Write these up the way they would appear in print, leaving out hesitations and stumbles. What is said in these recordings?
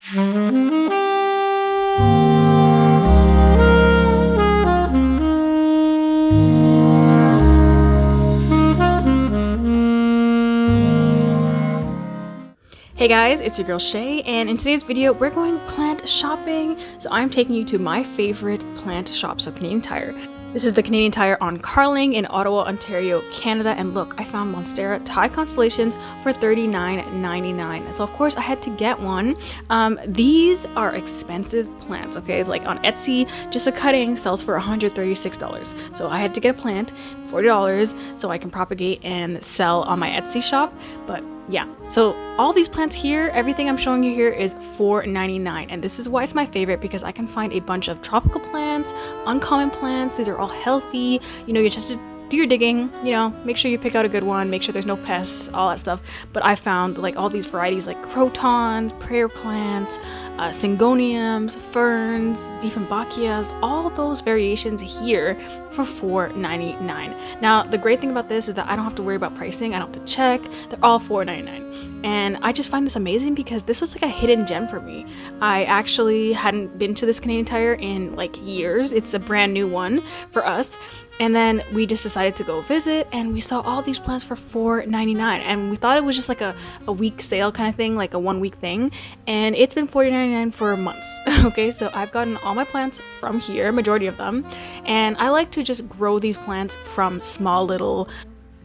Hey guys, it's your girl Shay, and in today's video we're going plant shopping. So I'm taking you to my favorite plant shop, so Canadian Tire. This is the Canadian Tire on Carling in Ottawa, Ontario, Canada, and look, I found monstera Thai constellations for $39.99. So of course I had to get one. These are expensive plants, okay? Like on Etsy, just a cutting sells for $136. So I had to get a plant, $40, so I can propagate and sell on my Etsy shop. But yeah, so all these plants here, everything I'm showing you here is $4.99, and this is why it's my favorite, because I can find a bunch of tropical plants, uncommon plants. These are all healthy. You know, you just do your digging, you know, make sure you pick out a good one, make sure there's no pests, all that stuff. But I found like all these varieties like crotons, prayer plants, syngoniums, ferns, dieffenbachias, all those variations here for $4.99. Now, the great thing about this is that I don't have to worry about pricing. I don't have to check. They're all $4.99. And I just find this amazing because this was like a hidden gem for me. I actually hadn't been to this Canadian Tire in like years. It's a brand new one for us. And then we just decided to go visit, and we saw all these plants for $4.99, and we thought it was just like a week sale kind of thing, like a 1 week thing, and it's been $40.99 for months. Okay, so I've gotten all my plants from here, majority of them, and I like to just grow these plants from small little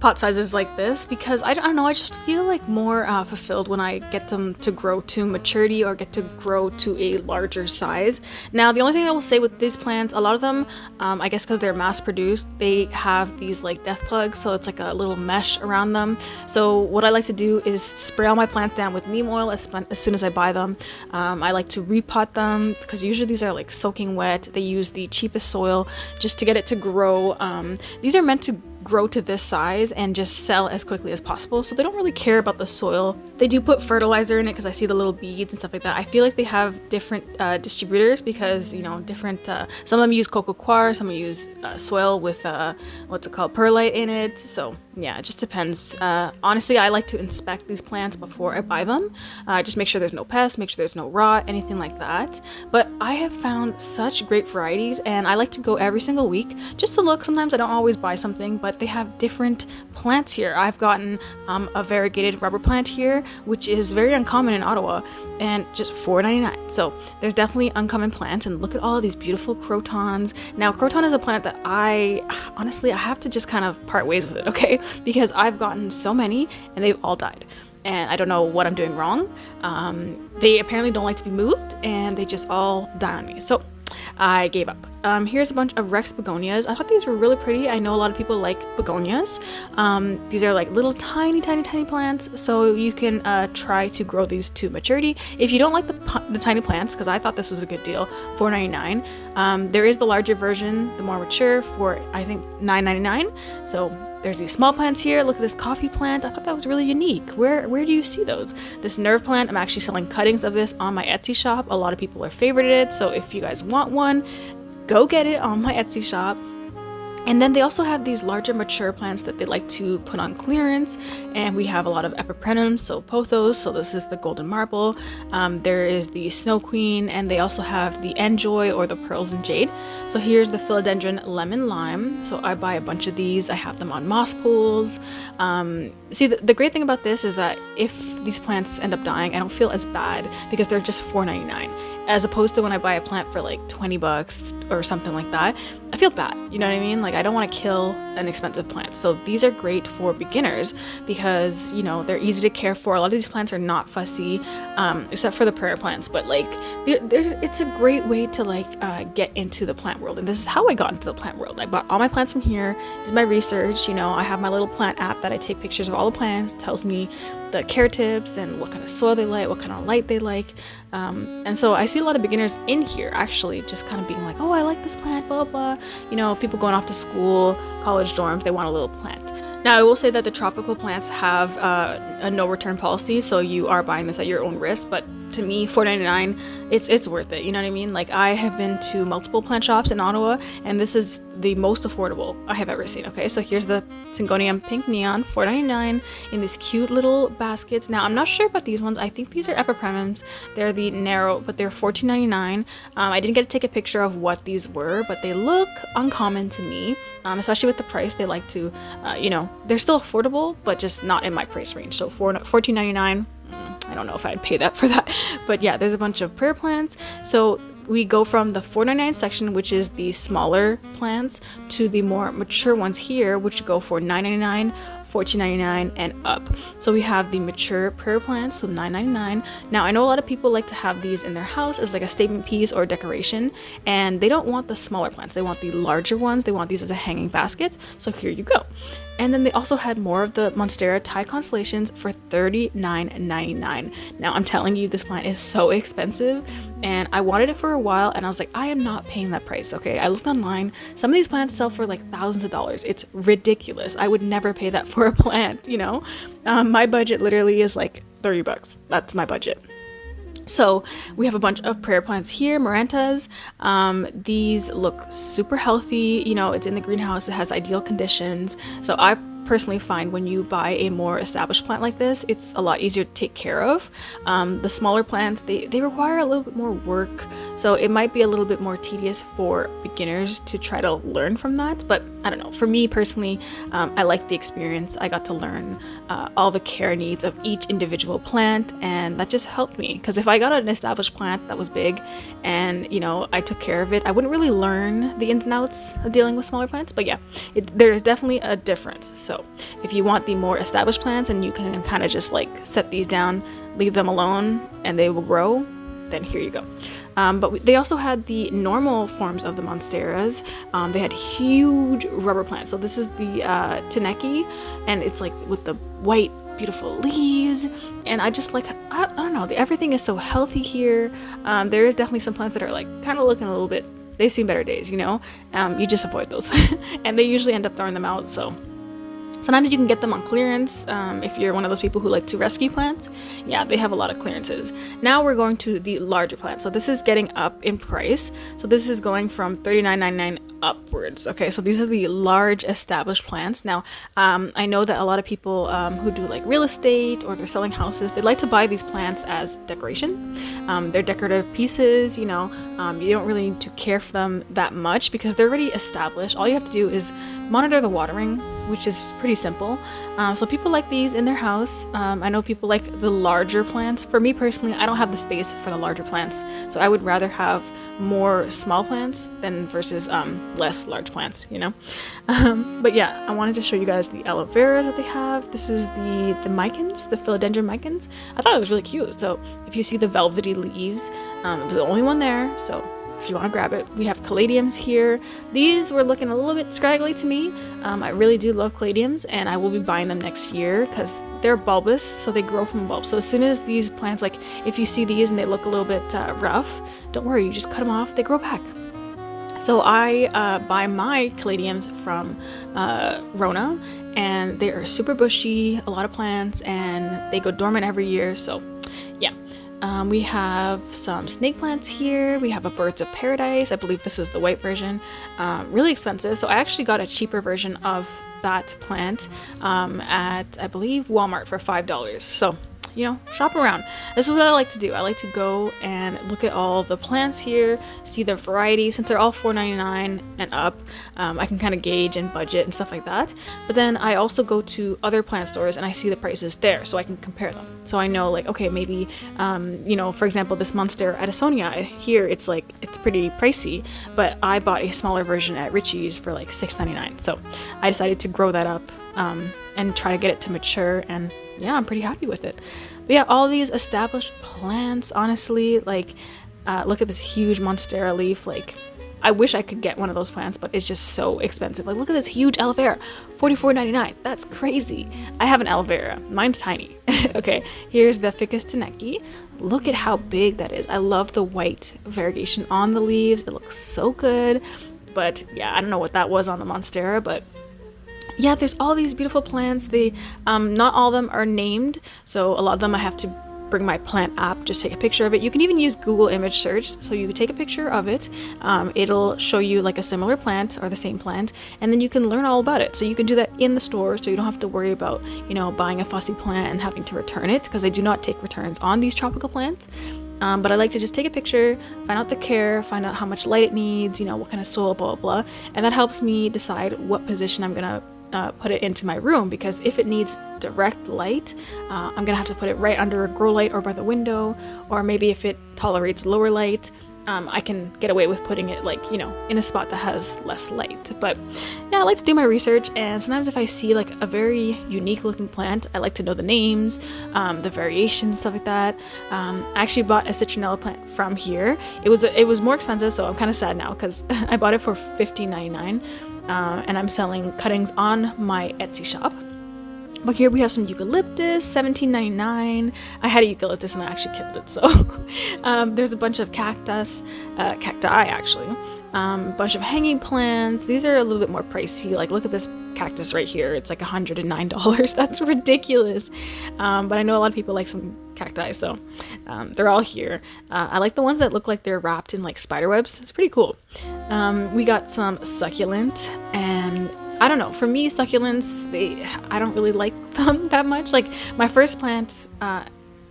pot sizes like this because I don't know, I just feel like more fulfilled when I get them to grow to maturity or get to grow to a larger size. Now, the only thing I will say with these plants, a lot of them, I guess because they're mass produced, they have these like death plugs, so it's like a little mesh around them. So what I like to do is spray all my plants down with neem oil as soon as I buy them. I like to repot them because usually these are like soaking wet. They use the cheapest soil just to get it to grow. These are meant to grow to this size and just sell as quickly as possible, so they don't really care about the soil. They do put fertilizer in it because I see the little beads and stuff like that. I feel like they have different distributors because, you know, different some of them use coco coir, some use soil with what's it called, perlite in it. So yeah, it just depends. Honestly, I like to inspect these plants before I buy them. Just make sure there's no pests, make sure there's no rot, anything like that. But I have found such great varieties, and I like to go every single week just to look. Sometimes I don't always buy something, but they have different plants here. I've gotten a variegated rubber plant here, which is very uncommon in Ottawa, and just $4.99. So there's definitely uncommon plants, and look at all of these beautiful crotons. Now, croton is a plant that I have to just kind of part ways with it, okay? Because I've gotten so many and they've all died. And I don't know what I'm doing wrong. They apparently don't like to be moved, and they just all die on me. So I gave up. Here's a bunch of Rex begonias. I thought these were really pretty. I know a lot of people like begonias. These are like little tiny plants, so you can try to grow these to maturity. If you don't like the tiny plants, because I thought this was a good deal, $4.99. There is the larger version, the more mature, for I think $9.99. So there's these small plants here. Look at this coffee plant. I thought that was really unique. Where do you see those? This nerve plant, I'm actually selling cuttings of this on my Etsy shop. A lot of people have favorited it, so if you guys want one, go get it on my Etsy shop. And then they also have these larger mature plants that they like to put on clearance, and we have a lot of epiprenums, so pothos, so this is the golden marble. There is the snow queen, and they also have the enjoy or the pearls and jade. So here's the philodendron lemon lime. So I buy a bunch of these. I have them on moss pools. See, the great thing about this is that if these plants end up dying, I don't feel as bad because they're just $4.99, as opposed to when I buy a plant for like $20 or something like that. I feel bad, you know what I mean? Like, I don't want to kill an expensive plant. So these are great for beginners because, you know, they're easy to care for. A lot of these plants are not fussy, except for the prayer plants, but like it's a great way to like get into the plant world. And this is how I got into the plant world. I bought all my plants from here, did my research. You know, I have my little plant app that I take pictures of all the plants. It tells me the care tips and what kind of soil they like, what kind of light they like. And so I see a lot of beginners in here actually just kind of being like, oh, I like this plant, blah, blah, blah. You know, people going off to school, college dorms, they want a little plant. Now, I will say that the tropical plants have a no return policy, so you are buying this at your own risk, but to me, $4.99, it's worth it. You know what I mean? Like, I have been to multiple plant shops in Ottawa, and this is the most affordable I have ever seen. Okay, so here's the Syngonium Pink Neon, $4.99 in these cute little baskets. Now, I'm not sure about these ones. I think these are epipremnums. They're the narrow, but they're $14.99. I didn't get to take a picture of what these were, but they look uncommon to me, especially with the price. They like to, you know, they're still affordable, but just not in my price range. So for $14.99, I don't know if I'd pay that for that. But yeah, there's a bunch of prayer plants. So we go from the $4.99 section, which is the smaller plants, to the more mature ones here, which go for $9.99, $14.99 and up. So we have the mature prayer plants, so $9.99. Now, I know a lot of people like to have these in their house as like a statement piece or decoration, and they don't want the smaller plants. They want the larger ones. They want these as a hanging basket. So here you go. And then they also had more of the monstera Thai constellations for $39.99. Now, I'm telling you, this plant is so expensive, and I wanted it for a while, and I was like, I am not paying that price. Okay, I looked online. Some of these plants sell for like thousands of dollars. It's ridiculous. I would never pay that for a plant, you know. My budget literally is like $30. That's my budget. So we have a bunch of prayer plants here, Marantas. These look super healthy. You know, it's in the greenhouse. It has ideal conditions. So I personally find when you buy a more established plant like this, it's a lot easier to take care of. The smaller plants, they require a little bit more work, so it might be a little bit more tedious for beginners to try to learn from that. But I don't know, for me personally, I like the experience. I got to learn all the care needs of each individual plant, and that just helped me, because if I got an established plant that was big and, you know, I took care of it, I wouldn't really learn the ins and outs of dealing with smaller plants. But yeah, there's definitely a difference. So if you want the more established plants and you can kind of just like set these down, leave them alone, and they will grow, then here you go. But they also had the normal forms of the monsteras. They had huge rubber plants. So this is the Taneki, and it's like with the white beautiful leaves, and I just like, I don't know, everything is so healthy here. There is definitely some plants that are like kind of looking a little bit, they've seen better days, you know. You just avoid those. And they usually end up throwing them out. So sometimes you can get them on clearance if you're one of those people who like to rescue plants. Yeah, they have a lot of clearances. Now we're going to the larger plants. So this is getting up in price. So this is going from $39.99 upwards. Okay, so these are the large established plants. Now, I know that a lot of people who do like real estate or they're selling houses, they like to buy these plants as decoration. They're decorative pieces, you know. You don't really need to care for them that much because they're already established. All you have to do is monitor the watering, which is pretty simple. So people like these in their house. I know people like the larger plants. For me personally, I don't have the space for the larger plants, so I would rather have more small plants than versus less large plants, you know. But yeah, I wanted to show you guys the aloe veras that they have. This is the micans, the philodendron micans. I thought it was really cute. So if you see the velvety leaves, it was the only one there, so if you want to grab it. We have caladiums here. These were looking a little bit scraggly to me. I really do love caladiums, and I will be buying them next year because they're bulbous, so they grow from bulbs. So as soon as these plants, like if you see these and they look a little bit rough, don't worry, you just cut them off, they grow back. So I buy my caladiums from Rona, and they are super bushy, a lot of plants, and they go dormant every year. So yeah. We have some snake plants here. We have a birds of paradise. I believe this is the white version. Really expensive. So I actually got a cheaper version of that plant at, I believe, Walmart for $5. So, you know, shop around. This is what I like to do. I like to go and look at all the plants here, see their variety. Since they're all $4.99 and up, I can kind of gauge and budget and stuff like that. But then I also go to other plant stores and I see the prices there, so I can compare them. So I know, like, okay, maybe, you know, for example, this monstera Addisoniana here, it's pretty pricey, but I bought a smaller version at Richie's for like $6.99. So I decided to grow that up and try to get it to mature, and yeah, I'm pretty happy with it. But yeah, all these established plants, honestly, like look at this huge monstera leaf. Like, I wish I could get one of those plants, but it's just so expensive. Like, look at this huge aloe vera, $44.99. That's crazy. I have an aloe vera. Mine's tiny. Okay, here's the Ficus Taneki. Look at how big that is. I love the white variegation on the leaves. It looks so good. But yeah, I don't know what that was on the monstera, but yeah, there's all these beautiful plants. They not all of them are named, so a lot of them I have to bring my plant app, just take a picture of it. You can even use Google image search, so you can take a picture of it. It'll show you like a similar plant or the same plant, and then you can learn all about it. So you can do that in the store, so you don't have to worry about, you know, buying a fussy plant and having to return it, because they do not take returns on these tropical plants. But I like to just take a picture, find out the care, find out how much light it needs, you know, what kind of soil, blah, blah, blah. And that helps me decide what position I'm gonna put it into my room, because if it needs direct light, I'm gonna have to put it right under a grow light or by the window, or maybe if it tolerates lower light, I can get away with putting it, like, you know, in a spot that has less light. But yeah, I like to do my research, and sometimes if I see like a very unique looking plant, I like to know the names, the variations, stuff like that. I actually bought a citronella plant from here. It was more expensive, so I'm kind of sad now, because I bought it for $15.99, and I'm selling cuttings on my Etsy shop. But here we have some eucalyptus, $17.99. I had a eucalyptus and I actually killed it, so there's a bunch of cacti actually, bunch of hanging plants. These are a little bit more pricey. Like, look at this cactus right here. It's like $109. That's ridiculous. But I know a lot of people like some cacti, so they're all here. I like the ones that look like they're wrapped in like spider webs. It's pretty cool. We got some succulent, and I don't know, for me, succulents, I don't really like them that much. Like, my first plant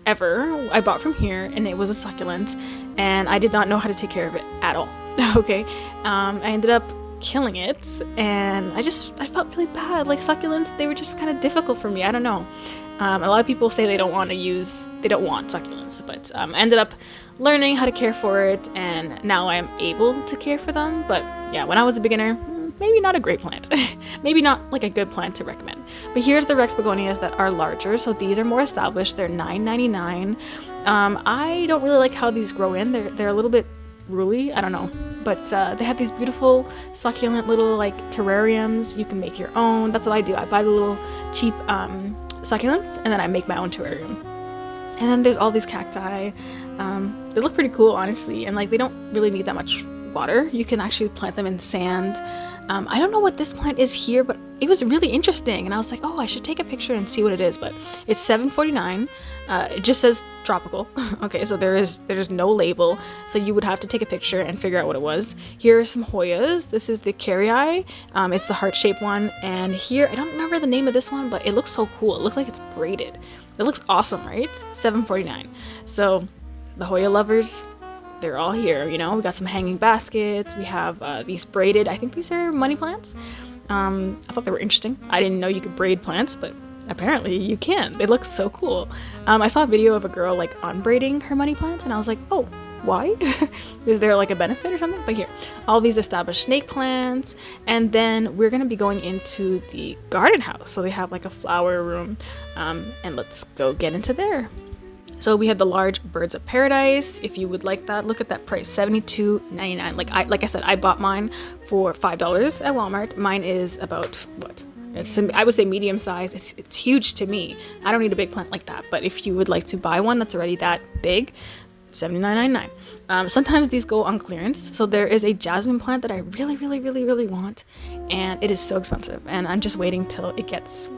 ever I bought from here, and it was a succulent, and I did not know how to take care of it at all. Okay, I ended up killing it, and I felt really bad. Like, succulents, they were just kind of difficult for me. I don't know. A lot of people say they don't want succulents, but I ended up learning how to care for it, and now I am able to care for them. But yeah, when I was a beginner, maybe not a great plant. Maybe not like a good plant to recommend. But here's the Rex begonias that are larger. So these are more established. They're $9.99. I don't really like how these grow in. They're a little bit ruly. I don't know. But they have these beautiful succulent little like terrariums. You can make your own. That's what I do. I buy the little cheap succulents, and then I make my own terrarium. And then there's all these cacti. They look pretty cool, honestly. And like, they don't really need that much water. You can actually plant them in sand. I don't know what this plant is here, but it was really interesting, and I was like, oh, I should take a picture and see what it is. But it's $7.49. It just says tropical. Okay, so there's no label, so you would have to take a picture and figure out what it was. Here are some Hoyas. This is the Carrii. It's the heart-shaped one, and here, I don't remember the name of this one, but it looks so cool. It looks like it's braided. It looks awesome, right? $7.49. So the Hoya lovers, they're all here, you know. We got some hanging baskets. We have these braided, I think these are money plants. I thought they were interesting. I didn't know you could braid plants, but apparently you can. They look so cool. I saw a video of a girl like unbraiding her money plant, and I was like, oh, why? Is there like a benefit or something? But here, all these established snake plants, and then we're gonna be going into the garden house. So they have like a flower room, and let's go get into there. So we have the large birds of paradise. If you would like that, look at that price, $72.99. Like I said, I bought mine for $5 at Walmart. Mine is about what? I would say medium size. It's huge to me. I don't need a big plant like that. But if you would like to buy one that's already that big, $79.99. Sometimes these go on clearance. So there is a jasmine plant that I really, really, really, really want, and it is so expensive. And I'm just waiting till it gets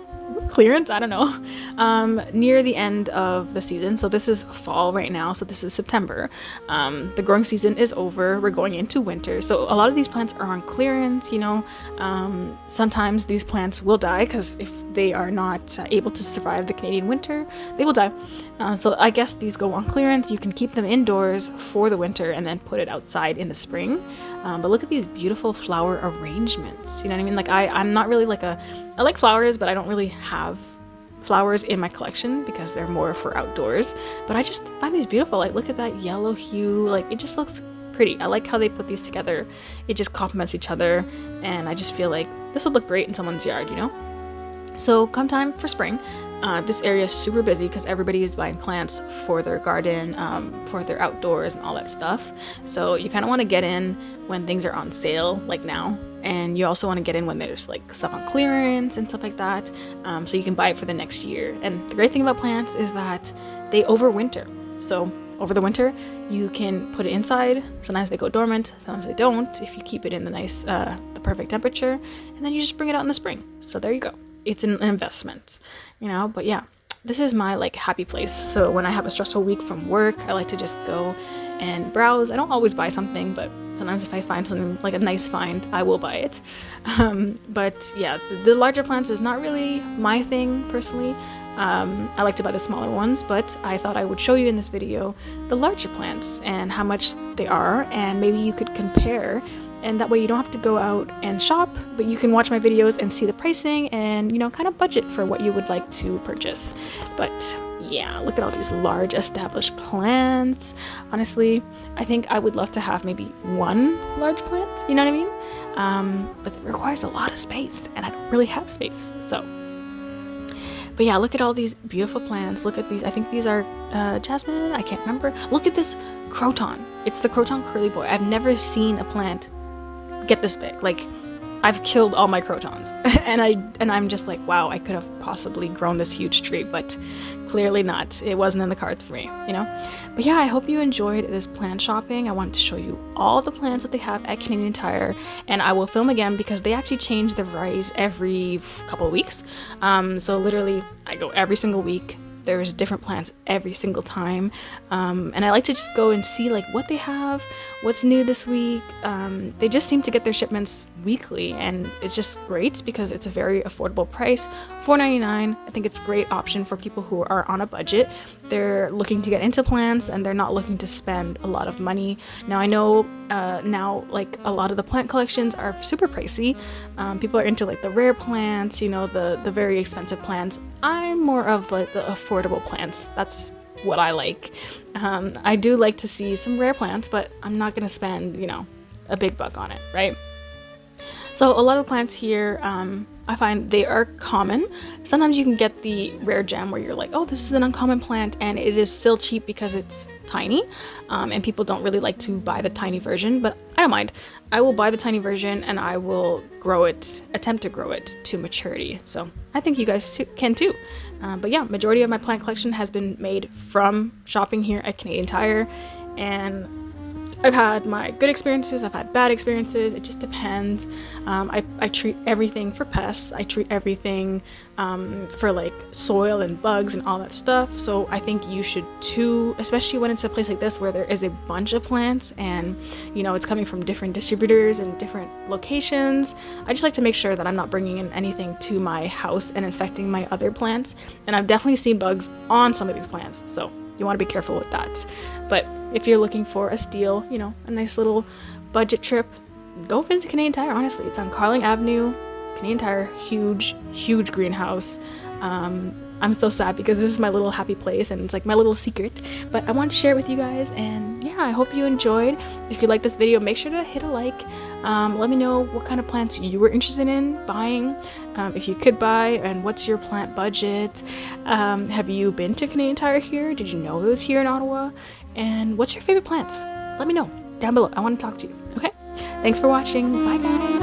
clearance, I don't know, near the end of the season. So this is fall right now, so this is September. The growing season is over. We're going into winter, so a lot of these plants are on clearance, you know. Sometimes these plants will die, because if they are not able to survive the Canadian winter, they will die. So I guess these go on clearance. You can keep them indoors for the winter and then put it outside in the spring. But look at these beautiful flower arrangements. You know what I mean? Like, I'm not really like I like flowers, but I don't really have flowers in my collection because they're more for outdoors. But I just find these beautiful. Like, look at that yellow hue. Like, it just looks pretty. I like how they put these together. It just complements each other, and I just feel like this would look great in someone's yard, you know? So come time for spring, this area is super busy because everybody is buying plants for their garden, for their outdoors and all that stuff. So you kind of want to get in when things are on sale, like now. And you also want to get in when there's like stuff on clearance and stuff like that, so you can buy it for the next year. And the great thing about plants is that they overwinter. So over the winter, you can put it inside. Sometimes they go dormant, sometimes they don't, if you keep it in the nice, the perfect temperature. And then you just bring it out in the spring. So there you go. It's an investment, you know. But yeah, this is my like happy place. So when I have a stressful week from work, I like to just go and browse. I don't always buy something, but sometimes if I find something like a nice find, I will buy it. But yeah, the larger plants is not really my thing personally. I like to buy the smaller ones, but I thought I would show you in this video the larger plants and how much they are, and maybe you could compare, and that way you don't have to go out and shop, but you can watch my videos and see the pricing and, you know, kind of budget for what you would like to purchase. But yeah, look at all these large established plants. Honestly, I think I would love to have maybe one large plant, you know what I mean? But it requires a lot of space, and I don't really have space, so. But yeah, look at all these beautiful plants. Look at these. I think these are jasmine. I can't remember. Look at this croton. It's the croton curly boy. I've never seen a plant get this big. Like, I've killed all my crotons, and I'm just like, wow, I could have possibly grown this huge tree, but clearly not. It wasn't in the cards for me, you know. But yeah, I hope you enjoyed this plant shopping. I wanted to show you all the plants that they have at Canadian Tire, and I will film again because they actually change the varieties every couple of weeks. So literally, I go every single week. There's different plants every single time, and I like to just go and see like what they have, what's new this week. They just seem to get their shipments weekly, and it's just great because it's a very affordable price, $4.99. I think it's a great option for people who are on a budget. They're looking to get into plants and they're not looking to spend a lot of money. Now I know now like a lot of the plant collections are super pricey. People are into like the rare plants, you know, the very expensive plants. I'm more of like the affordable plants. That's what I like. I do like to see some rare plants, but I'm not gonna spend, you know, a big buck on it, right? So a lot of plants here, I find they are common. Sometimes you can get the rare gem where you're like, oh, this is an uncommon plant, and it is still cheap because it's tiny, and people don't really like to buy the tiny version, but I don't mind. I will buy the tiny version and I will grow it, attempt to grow it to maturity. So I think you guys can too. But yeah, majority of my plant collection has been made from shopping here at Canadian Tire, and I've had my good experiences, I've had bad experiences, it just depends. I treat everything for pests, I treat everything for like soil and bugs and all that stuff, so I think you should too, especially when it's a place like this where there is a bunch of plants and, you know, it's coming from different distributors and different locations. I just like to make sure that I'm not bringing in anything to my house and infecting my other plants, and I've definitely seen bugs on some of these plants, so you want to be careful with that. But if you're looking for a steal, you know, a nice little budget trip, go visit Canadian Tire. Honestly, it's on Carling Avenue. Canadian Tire, huge greenhouse. I'm so sad because this is my little happy place and it's like my little secret, but I wanted to share it with you guys, and yeah, I hope you enjoyed. If you like this video, make sure to hit a like. Let me know what kind of plants you were interested in buying, if you could buy, and what's your plant budget. Have you been to Canadian Tire here? Did you know it was here in Ottawa? And what's your favorite plants? Let me know down below. I want to talk to you. Okay, thanks for watching. Bye guys.